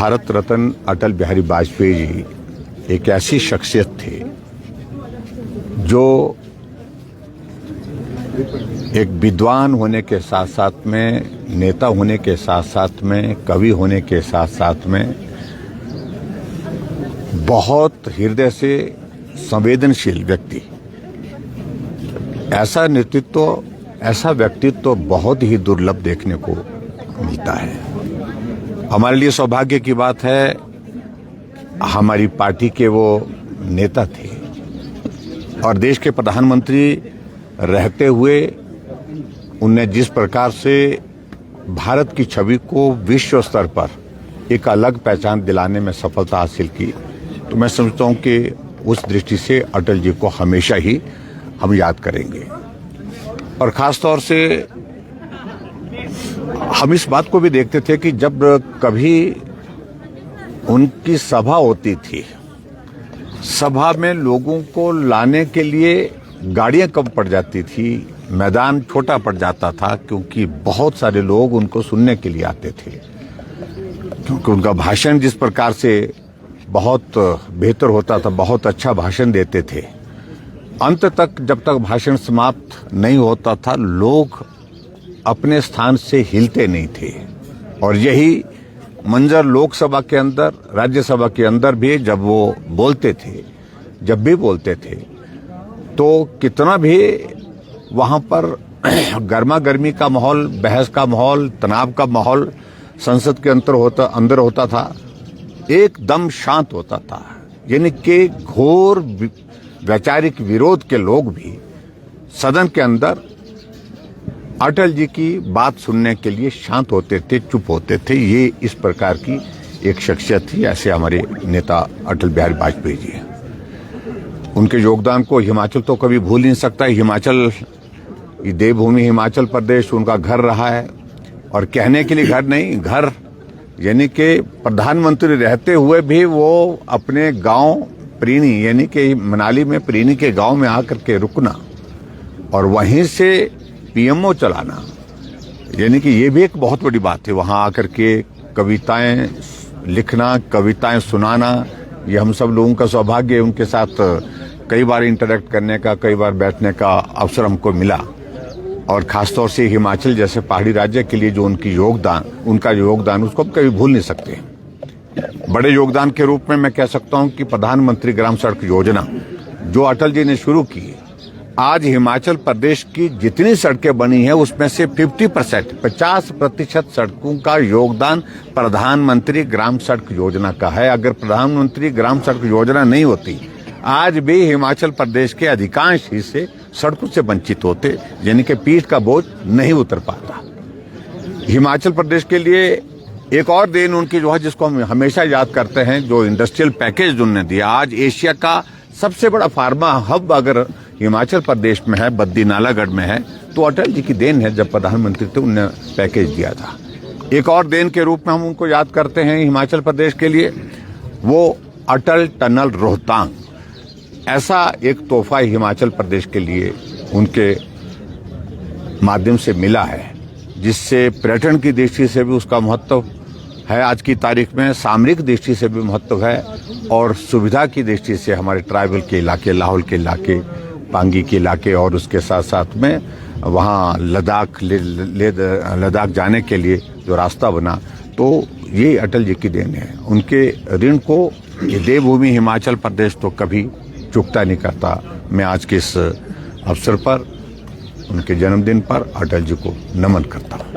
भारत रत्न अटल बिहारी वाजपेयी जी एक ऐसी शख्सियत थे जो एक विद्वान होने के साथ साथ में, नेता होने के साथ साथ में, कवि होने के साथ साथ में बहुत हृदय से संवेदनशील व्यक्ति। ऐसा नेतृत्व, ऐसा व्यक्तित्व बहुत ही दुर्लभ देखने को मिलता है। हमारे लिए सौभाग्य की बात है, हमारी पार्टी के वो नेता थे और देश के प्रधानमंत्री रहते हुए उनने जिस प्रकार से भारत की छवि को विश्व स्तर पर एक अलग पहचान दिलाने में सफलता हासिल की, तो मैं समझता हूं कि उस दृष्टि से अटल जी को हमेशा ही हम याद करेंगे। और खास तौर से हम इस बात को भी देखते थे कि जब कभी उनकी सभा होती थी, सभा में लोगों को लाने के लिए गाड़ियां कम पड़ जाती थी, मैदान छोटा पड़ जाता था, क्योंकि बहुत सारे लोग उनको सुनने के लिए आते थे। क्योंकि उनका भाषण जिस प्रकार से बहुत बेहतर होता था, बहुत अच्छा भाषण देते थे। अंत तक जब तक भाषण समाप्त नहीं होता था, लोग अपने स्थान से हिलते नहीं थे। और यही मंजर लोकसभा के अंदर, राज्यसभा के अंदर भी जब वो बोलते थे, जब भी बोलते थे, तो कितना भी वहां पर गर्मा गर्मी का माहौल, बहस का माहौल, तनाव का माहौल संसद के अंदर होता था, एकदम शांत होता था। यानी कि घोर वैचारिक विरोध के लोग भी सदन के अंदर अटल जी की बात सुनने के लिए शांत होते थे, चुप होते थे। ये इस प्रकार की एक शख्सियत थी। ऐसे हमारे नेता अटल बिहारी वाजपेयी जी हैं। उनके योगदान को हिमाचल तो कभी भूल नहीं सकता। हिमाचल, ये देवभूमि हिमाचल प्रदेश उनका घर रहा है। और कहने के लिए घर नहीं, घर यानी कि प्रधानमंत्री रहते हुए भी वो अपने गांव प्रीणी, यानी कि मनाली में प्रीणी के गांव में आकर के रुकना और वहीं से पीएमओ चलाना, यानी कि ये भी एक बहुत बड़ी बात है। वहां आकर के कविताएं लिखना, कविताएं सुनाना, ये हम सब लोगों का सौभाग्य है। उनके साथ कई बार इंटरेक्ट करने का, कई बार बैठने का अवसर हमको मिला। और खासतौर से हिमाचल जैसे पहाड़ी राज्य के लिए जो उनका योगदान उसको हम कभी भूल नहीं सकते। बड़े योगदान के रूप में मैं कह सकता हूं कि प्रधानमंत्री ग्राम सड़क योजना जो अटल जी ने शुरू की, आज हिमाचल प्रदेश की जितनी सड़कें बनी हैं उसमें से 50% सड़कों का योगदान प्रधानमंत्री ग्राम सड़क योजना का है। अगर प्रधानमंत्री ग्राम सड़क योजना नहीं होती, आज भी हिमाचल प्रदेश के अधिकांश हिस्से सड़कों से वंचित होते, यानी कि पीठ का बोझ नहीं उतर पाता। हिमाचल प्रदेश के लिए एक और देन उनकी जो है, जिसको हम हमेशा याद करते हैं, जो इंडस्ट्रियल पैकेज उन्होंने दिया। आज एशिया का सबसे बड़ा फार्मा हब अगर हिमाचल प्रदेश में है, बद्दी नालागढ़ में है, तो अटल जी की देन है। जब प्रधानमंत्री थे उन्होंने पैकेज दिया था। एक और देन के रूप में हम उनको याद करते हैं हिमाचल प्रदेश के लिए, वो अटल टनल रोहतांग। ऐसा एक तोहफा हिमाचल प्रदेश के लिए उनके माध्यम से मिला है, जिससे पर्यटन की दृष्टि से भी उसका महत्व है आज की तारीख में, सामरिक दृष्टि से भी महत्व है, और सुविधा की दृष्टि से हमारे ट्राइबल के इलाके, लाहौल के इलाके, पांगी के इलाके, और उसके साथ साथ में वहाँ लद्दाख जाने के लिए जो रास्ता बना, तो ये अटल जी की देन है। उनके ऋण को ये देवभूमि हिमाचल प्रदेश तो कभी चुकता नहीं करता। मैं आज के इस अवसर पर, उनके जन्मदिन पर अटल जी को नमन करता हूँ।